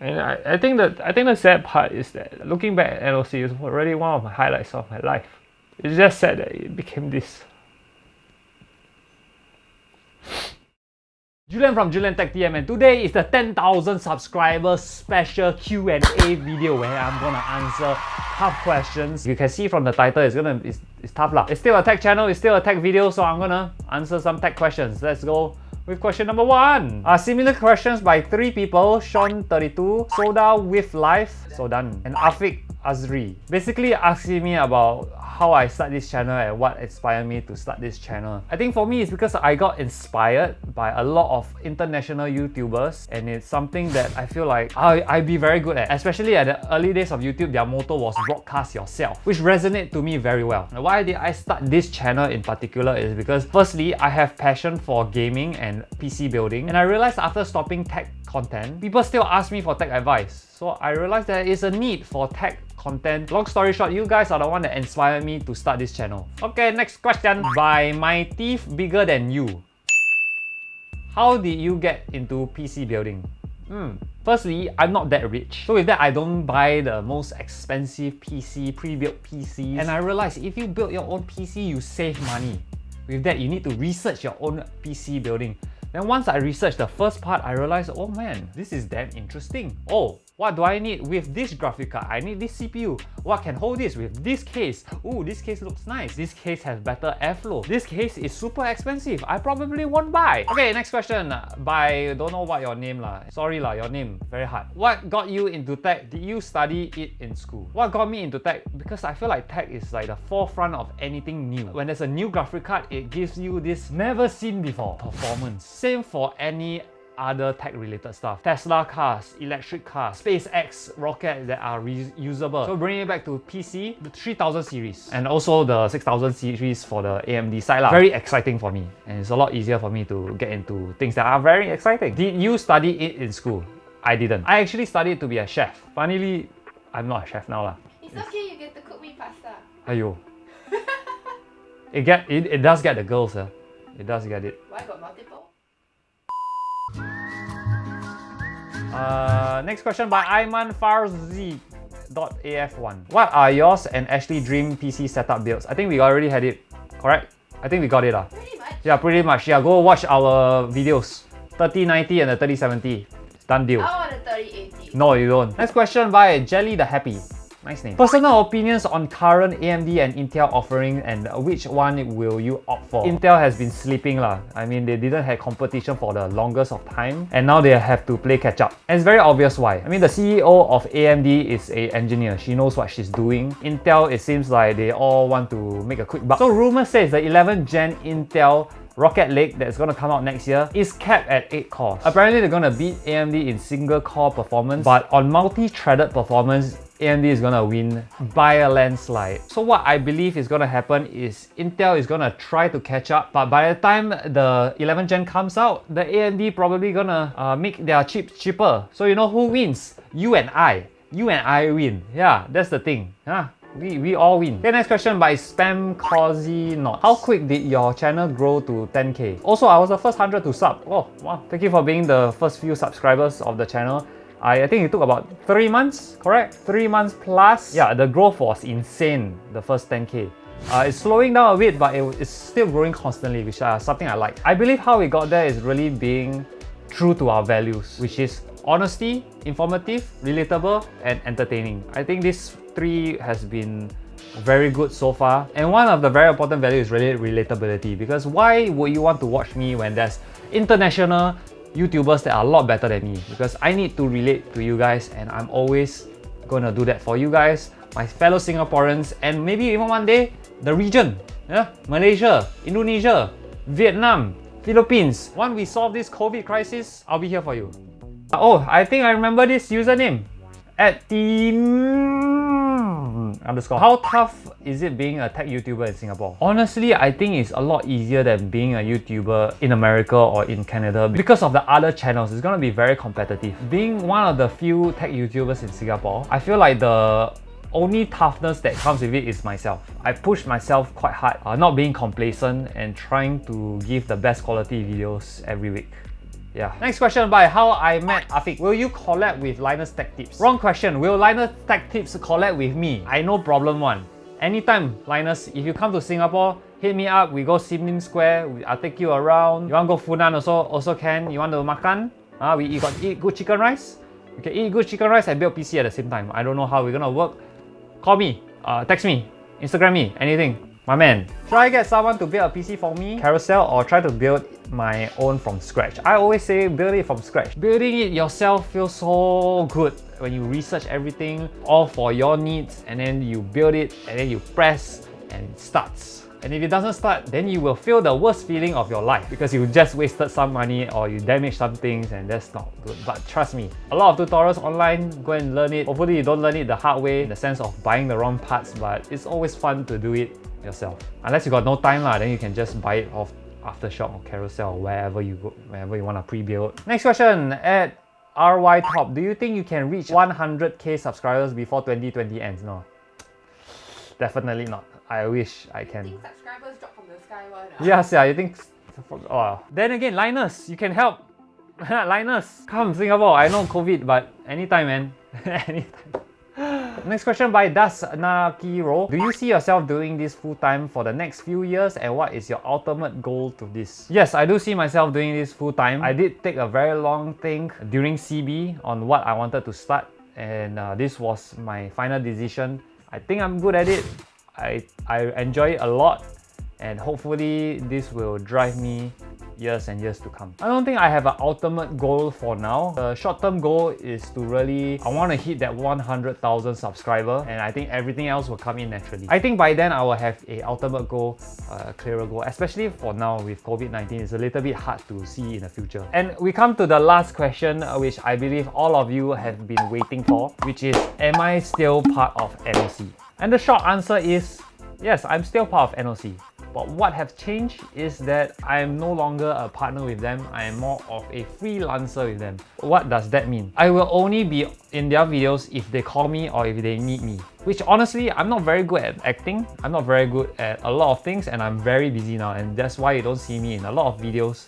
And I think the sad part is that looking back at NOC is already one of my highlights of my life. It's just sad that it became this. Julian from Julian Tech TM, and today is the 10,000 subscribers special Q&A video where I'm gonna answer tough questions. You can see from the title, it's tough lah. It's still a tech channel, it's still a tech video, so I'm gonna answer some tech questions. Let's go with question number 1. Similar questions by 3 people: Sean32, Soda with Life, Sodan, and Afiq Azri. Basically asking me about how I start this channel and what inspired me to start this channel. I think for me it's because I got inspired by a lot of international YouTubers, and it's something that I feel like I'd be very good at. Especially at the early days of YouTube, their motto was broadcast yourself, which resonated to me very well. Now, why did I start this channel in particular is because firstly, I have passion for gaming and PC building, and I realized after stopping tech content, people still ask me for tech advice. So I realized there is a need for tech content. Long story short, you guys are the one that inspired me to start this channel. Okay, next question by My Teeth Bigger Than You. How did you get into PC building? Firstly, I'm not that rich. So with that, I don't buy the most expensive PC, pre-built PCs. And I realized if you build your own PC, you save money. With that, you need to research your own PC building. Then once I researched the first part, I realized, oh man, this is damn interesting. Oh, what do I need with this graphic card? I need this CPU. What can hold this with this case? Ooh, this case looks nice. This case has better airflow. This case is super expensive. I probably won't buy. Okay, next question by don't know what your name lah. Sorry lah, your name very hard. What got you into tech? Did you study it in school? What got me into tech? Because I feel like tech is like the forefront of anything new. When there's a new graphic card, it gives you this never seen before performance. Same for any other tech related stuff. Tesla cars, electric cars, SpaceX rockets that are reusable. So bringing it back to PC, the 3000 series and also the 6000 series for the AMD side lah. Very exciting for me, and it's a lot easier for me to get into things that are very exciting. Did you study it in school? I didn't. I actually studied to be a chef. Funnily, I'm not a chef now lah. It's okay, you get to cook me pasta. Ayo. It does get the girls, it does get it. Why got multiple? Next question by Ayman Farzi.af1. What are yours and Ashley dream PC setup builds? I think we already had it, correct? I think we got it. Pretty much. Yeah, pretty much. Yeah, go watch our videos. 3090 and the 3070. It's done deal. I want a 3080. No, you don't. Next question by Jelly the Happy. Nice name. Personal opinions on current AMD and Intel offering, and which one will you opt for? Intel has been sleeping lah. I mean, they didn't have competition for the longest of time, and now they have to play catch up. And it's very obvious why. I mean, the CEO of AMD is an engineer. She knows what she's doing. Intel, it seems like they all want to make a quick buck. So rumor says the 11th gen Intel Rocket Lake that's going to come out next year is capped at 8 cores. Apparently, they're going to beat AMD in single core performance, but on multi-threaded performance, AMD is gonna win by a landslide. So what I believe is gonna happen is Intel is gonna try to catch up, but by the time the 11th gen comes out, the AMD probably gonna make their chips cheaper. So you know who wins? You and I. You and I win. Yeah, that's the thing. We all win. Okay, next question by Spam Causey Not. How quick did your channel grow to 10k? Also, I was the first 100 to sub. Oh, wow. Thank you for being the first few subscribers of the channel. I think it took about 3 months, correct? 3 months plus. Yeah, the growth was insane, the first 10k. It's slowing down a bit, but it's still growing constantly, which is something I like. I believe how we got there is really being true to our values, which is honesty, informative, relatable, and entertaining. I think these 3 has been very good so far. And one of the very important values is really relatability, because why would you want to watch me when there's international YouTubers that are a lot better than me? Because I need to relate to you guys, and I'm always gonna do that for you guys, my fellow Singaporeans, and maybe even one day the region. Malaysia, Indonesia, Vietnam, Philippines. Once we solve this COVID crisis, I'll be here for you. Oh, I think I remember this username. @team_. How tough is it being a tech YouTuber in Singapore? Honestly, I think it's a lot easier than being a YouTuber in America or in Canada because of the other channels. It's gonna be very competitive. Being one of the few tech YouTubers in Singapore, I feel like the only toughness that comes with it is myself. I push myself quite hard, not being complacent and trying to give the best quality videos every week. Yeah. Next question by How I Met Afiq. Will you collab with Linus Tech Tips? Wrong question. Will Linus Tech Tips collab with me? I no problem one. Anytime, Linus, if you come to Singapore, hit me up. We go Sim Lim Square. I'll take you around. You want to go Funan also can. You want to makan? We eat good chicken rice. You can eat good chicken rice and build PC at the same time. I don't know how we're gonna work. Call me, text me, Instagram me, anything. My man. Should I get someone to build a PC for me, Carousel, or try to build my own from scratch? I always say build it from scratch. Building it yourself feels so good when you research everything all for your needs and then you build it and then you press and it starts. And if it doesn't start, then you will feel the worst feeling of your life because you just wasted some money or you damaged some things, and that's not good. But trust me, a lot of tutorials online, go and learn it. Hopefully you don't learn it the hard way in the sense of buying the wrong parts, but it's always fun to do it yourself. Unless you got no time then you can just buy it off Aftershock or Carousel or wherever you go, wherever you want to pre-build. Next question at RY Top. Do you think you can reach 100k subscribers before 2020 ends? No. Definitely not. I wish I can. You think subscribers drop from the sky one? Yes, yeah, you think. Oh. Then again, Linus, you can help. Linus, come Singapore. I know COVID, but anytime, man. Anytime. Next question by Das Nakiro. Do you see yourself doing this full time for the next few years, and what is your ultimate goal to this? Yes, I do see myself doing this full time. I did take a very long think during CB on what I wanted to start, and this was my final decision. I think I'm good at it. I enjoy it a lot, and hopefully this will drive me years and years to come. I don't think I have an ultimate goal for now. The short-term goal is to really, I want to hit that 100,000 subscriber, and I think everything else will come in naturally. I think by then I will have a ultimate goal, a clearer goal, especially for now with COVID-19. It's a little bit hard to see in the future. And we come to the last question, which I believe all of you have been waiting for, which is, am I still part of NOC? And the short answer is, yes, I'm still part of NOC. But what has changed is that I am no longer a partner with them. I am more of a freelancer with them. What does that mean? I will only be in their videos if they call me or if they need me. Which honestly, I'm not very good at acting. I'm not very good at a lot of things, and I'm very busy now, and that's why you don't see me in a lot of videos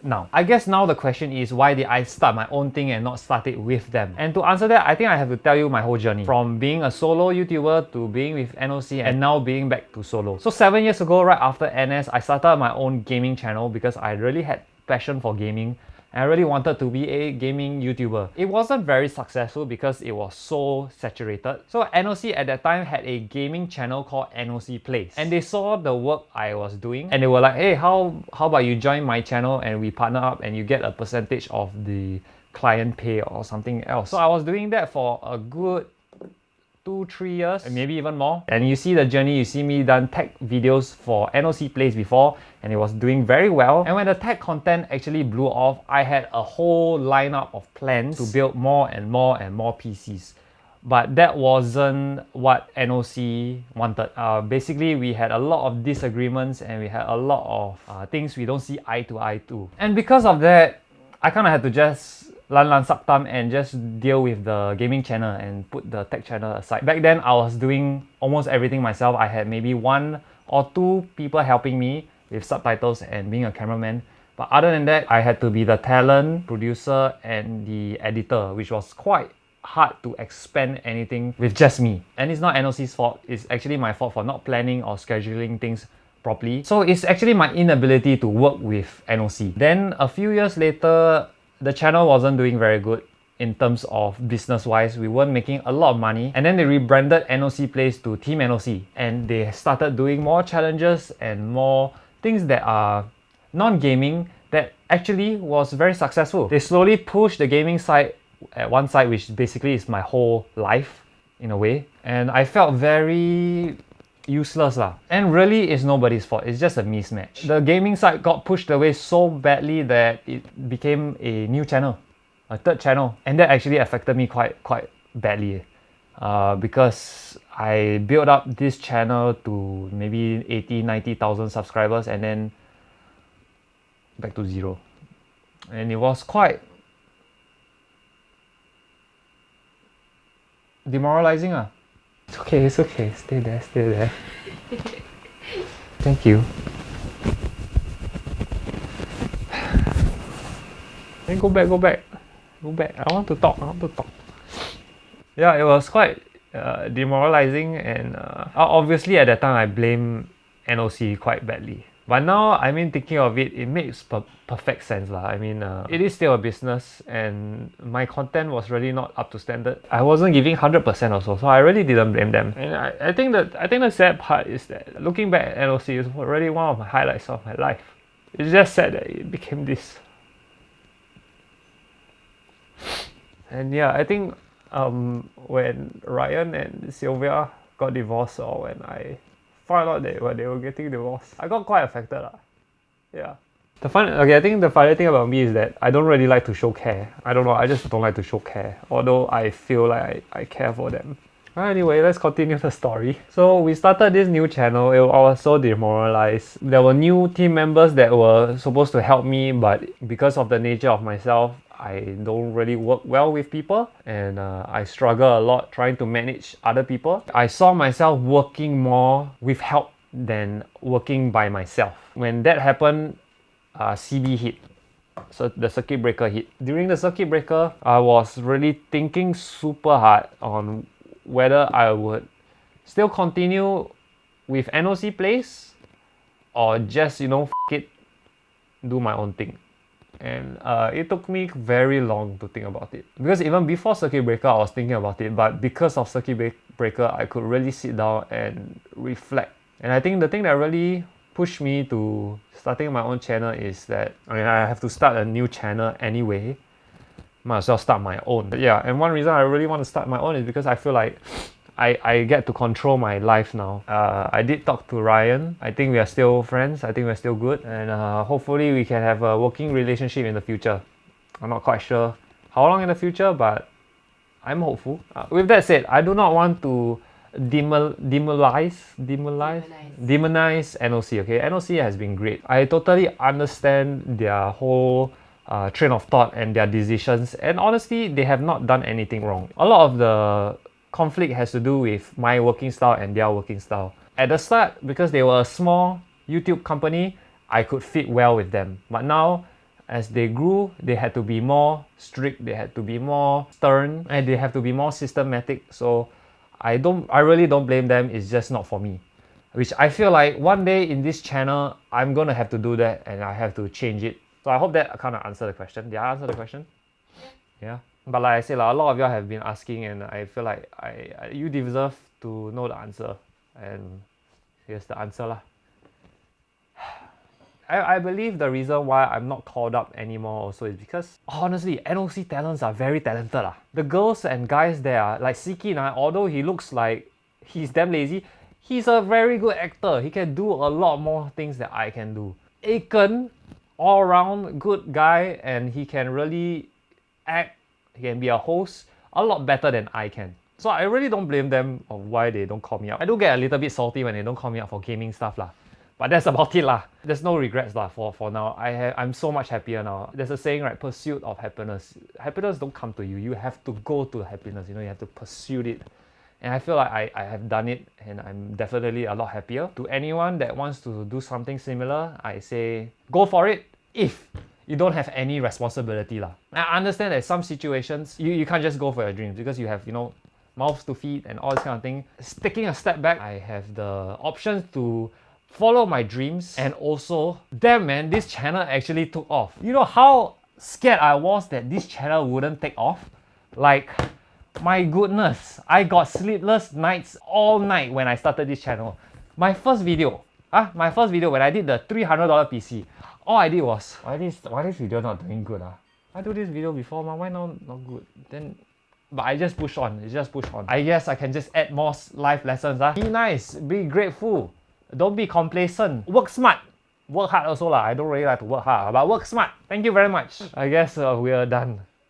now. I guess now the question is, why did I start my own thing and not start it with them? And to answer that, I think I have to tell you my whole journey. From being a solo YouTuber to being with NOC and now being back to solo. So 7 years ago, right after NS, I started my own gaming channel because I really had passion for gaming. I really wanted to be a gaming YouTuber. It wasn't very successful because it was so saturated. So NOC at that time had a gaming channel called NOC Plays. And they saw the work I was doing and they were like, hey, how about you join my channel and we partner up and you get a percentage of the client pay or something else. So I was doing that for a good 2-3 years, and maybe even more. And you see the journey, you see me done tech videos for NOC Plays before, and it was doing very well. And when the tech content actually blew off, I had a whole lineup of plans to build more and more and more PCs. But that wasn't what NOC wanted. Basically, we had a lot of disagreements and we had a lot of things we don't see eye to eye to. And because of that, I kind of had to just lan suck thumb and just deal with the gaming channel and put the tech channel aside. Back then, I was doing almost everything myself. I had maybe 1 or 2 people helping me with subtitles and being a cameraman. But other than that, I had to be the talent, producer, and the editor, which was quite hard to expand anything with just me. And it's not NOC's fault, it's actually my fault for not planning or scheduling things properly. So it's actually my inability to work with NOC. Then a few years later, the channel wasn't doing very good in terms of business-wise. We weren't making a lot of money. And then they rebranded NOC Plays to Team NOC. And they started doing more challenges and more things that are non-gaming that actually was very successful. They slowly pushed the gaming side at one side, which basically is my whole life in a way. And I felt very useless lah. And really it's nobody's fault, it's just a mismatch. The gaming side got pushed away so badly that it became a new channel, a third channel, and that actually affected me quite badly because I built up this channel to maybe 80,000-90,000 subscribers and then back to 0, and it was quite demoralizing ah. It's okay, stay there. Thank you. Then go back, go back. Go back. I want to talk. I want to talk. Yeah, it was quite demoralizing, and obviously at that time I blamed NOC quite badly. But now, I mean, thinking of it, it makes perfect sense lah. I mean, it is still a business, and my content was really not up to standard. I wasn't giving 100% also, so I really didn't blame them. And I think the sad part is that looking back at NOC is really one of my highlights of my life. It's just sad that it became this. And yeah, I think when Ryan and Sylvia got divorced, or when I found out that they were getting divorced, I got quite affected lah. Yeah. I think the funny thing about me is that I don't really like to show care. I don't know, I just don't like to show care, although I feel like I care for them. Anyway, let's continue the story. So we started this new channel. I was so demoralized. There were new team members that were supposed to help me, but because of the nature of myself, I don't really work well with people, and I struggle a lot trying to manage other people. I saw myself working more with help than working by myself. When that happened, CB hit. So the circuit breaker hit. During the circuit breaker, I was really thinking super hard on whether I would still continue with NOC Plays or just, f it, do my own thing. And it took me very long to think about it, because even before circuit breaker I was thinking about it, but because of circuit breaker I could really sit down and reflect. And I think the thing that really pushed me to starting my own channel is that I have to start a new channel anyway, might as well start my own. But yeah, and one reason I really want to start my own is because I feel like I get to control my life now. I did talk to Ryan. I think we are still friends. I think we're still good, and hopefully we can have a working relationship in the future. I'm not quite sure how long in the future, but I'm hopeful. With that said, I do not want to demonize NOC. Okay, NOC has been great. I totally understand their whole train of thought and their decisions, and honestly, they have not done anything wrong. A lot of the conflict has to do with my working style and their working style. At the start, because they were a small YouTube company, I could fit well with them. But now, as they grew, they had to be more strict, they had to be more stern, and they have to be more systematic. So I really don't blame them, it's just not for me. Which I feel like one day in this channel, I'm gonna have to do that, and I have to change it. So I hope that kind of answered the question. Did I answer the question? Yeah. But like I said, a lot of y'all have been asking, and I feel like you deserve to know the answer. And here's the answer lah. I believe the reason why I'm not called up anymore also is because, honestly, NOC talents are very talented lah. The girls and guys there are, like Sikin, although he looks like he's damn lazy, he's a very good actor. He can do a lot more things that I can do. Aiken, all around good guy, and he can really act. He can be a host a lot better than I can. So I really don't blame them of why they don't call me up. I do get a little bit salty when they don't call me up for gaming stuff lah. But that's about it lah. There's no regrets lah for now. I'm so much happier now. There's a saying, right? Pursuit of happiness. Happiness don't come to you. You have to go to happiness. You have to pursue it. And I feel like I have done it, and I'm definitely a lot happier. To anyone that wants to do something similar, I say go for it if you don't have any responsibility lah. I understand that some situations you can't just go for your dreams because you have mouths to feed and all this kind of thing. Taking a step back, I have the options to follow my dreams, and also, damn man, this channel actually took off. You know how scared I was that this channel wouldn't take off? Like, my goodness, I got sleepless nights all night when I started this channel. My first video when I did the $300 PC, all I did was, why this video not doing good? I do this video before, why not good? But I just push on, I guess I can just add more life lessons. Be nice, be grateful, don't be complacent, work smart, work hard also lah. I don't really like to work hard, but work smart. Thank you very much. I guess we are done.